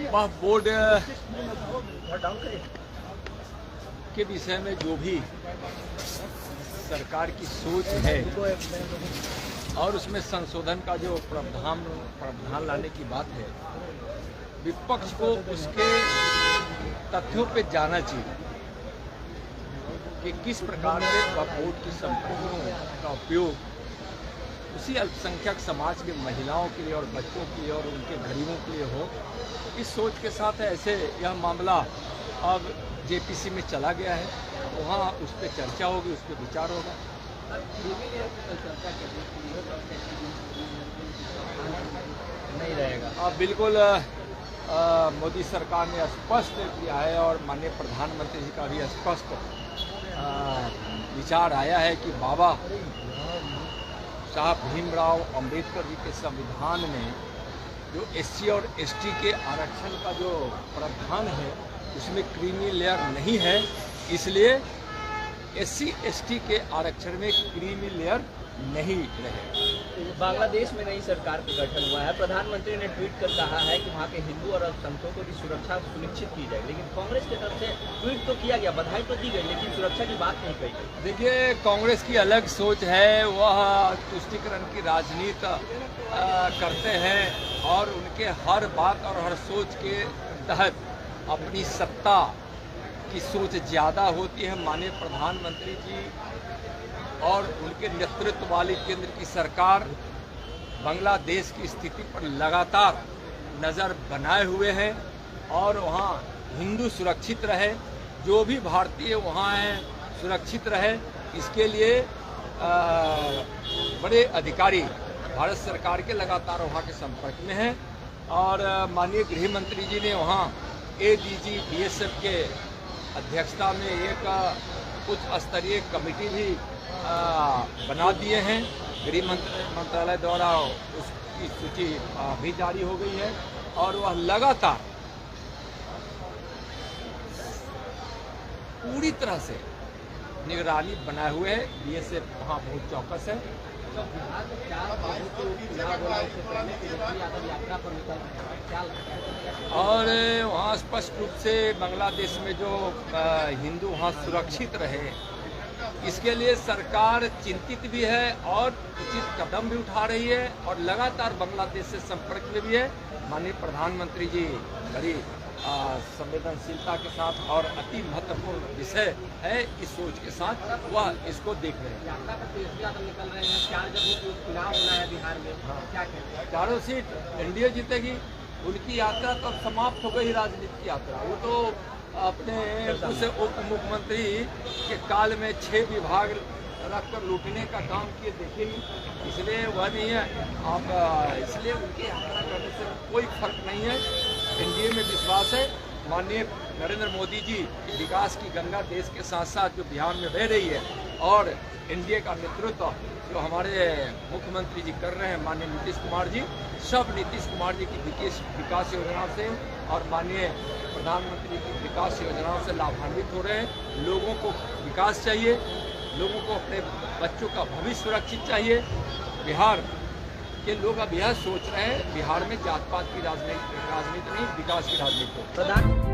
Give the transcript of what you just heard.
वक्फ board के विषय में जो भी सरकार की सोच है और उसमें संशोधन का जो प्रावधान लाने की बात है, विपक्ष को उसके तथ्यों पे जाना चाहिए कि किस प्रकार से वक्फ बोर्ड की संपत्तियों का उपयोग उसी अल्पसंख्यक समाज के महिलाओं के लिए और बच्चों के लिए और उनके गरीबों के लिए हो। इस सोच के साथ ऐसे यह मामला अब जेपीसी में चला गया है, वहाँ उस पर चर्चा होगी, उस पर विचार होगा। नहीं रहेगा। बिल्कुल मोदी सरकार ने स्पष्ट किया है और माननीय प्रधानमंत्री जी का भी स्पष्ट विचार आया है कि बाबा साहब भीमराव अंबेडकर जी के संविधान में जो एससी और एसटी के आरक्षण का जो प्रावधान है उसमें क्रीमी लेयर नहीं है, इसलिए एससी एसटी के आरक्षण में क्रीमी लेयर नहीं रहे। बांग्लादेश में नई सरकार का गठन हुआ है, प्रधानमंत्री ने ट्वीट कर कहा है कि वहाँ के हिंदू और अल्पसंख्यकों की सुरक्षा सुनिश्चित की जाए, लेकिन कांग्रेस की तरफ से ट्वीट तो किया गया, बधाई तो दी गई, लेकिन सुरक्षा की बात नहीं कही गई। देखिए, कांग्रेस की अलग सोच है, वह तुष्टीकरण की राजनीति करते हैं और उनके हर बात और हर सोच के तहत अपनी सत्ता की सोच ज़्यादा होती है। माननीय प्रधानमंत्री जी और उनके नेतृत्व वाली केंद्र की सरकार बांग्लादेश की स्थिति पर लगातार नज़र बनाए हुए हैं और वहाँ हिंदू सुरक्षित रहे, जो भी भारतीय वहाँ हैं सुरक्षित रहे, इसके लिए बड़े अधिकारी भारत सरकार के लगातार वहाँ के संपर्क में हैं और माननीय गृह मंत्री जी ने वहाँ एडीजी बीएसएफ के अध्यक्षता में एक उच्च स्तरीय कमेटी भी बना दिए हैं। गृह मंत्रालय द्वारा उसकी सूची भी जारी हो गई है और वह लगातार पूरी तरह से निगरानी बनाए हुए है। बीएसएफ वहाँ बहुत चौकस है। और वहाँ स्पष्ट रूप से बांग्लादेश में जो हिंदू वहाँ सुरक्षित रहे, इसके लिए सरकार चिंतित भी है और उचित कदम भी उठा रही है और लगातार बांग्लादेश से संपर्क में भी है। माननीय प्रधानमंत्री जी बड़ी संवेदनशीलता के साथ और अति महत्वपूर्ण विषय है इस सोच के साथ वह इसको देख रहे हैं। यात्रा का तीसरा निकल रहे हैं, 4 जगहों पर चुनाव होना है बिहार में, क्या कहते हैं? चारों सीट एनडीए जीतेगी। उनकी यात्रा तो समाप्त हो गई, राजनीति की यात्रा। वो तो अपने उस उप मुख्यमंत्री के काल में 6 विभाग रखकर लूटने का काम किए देखेंगे, इसलिए वह नहीं है। आप इसलिए उनकी यात्रा करने से कोई फर्क नहीं है। एनडीए में विश्वास है। माननीय नरेंद्र मोदी जी की विकास की गंगा देश के साथ साथ जो बिहार में बह रही है और एनडीए का नेतृत्व जो हमारे मुख्यमंत्री जी कर रहे हैं, माननीय नीतीश कुमार जी, सब नीतीश कुमार जी की विकास योजनाओं से और माननीय प्रधानमंत्री की विकास योजनाओं से लाभान्वित हो रहे हैं। लोगों को विकास चाहिए, लोगों को अपने बच्चों का भविष्य सुरक्षित चाहिए। बिहार के लोग अब यह सोच रहे हैं बिहार में जात पात की राजनीति नहीं, विकास की राजनीति हो।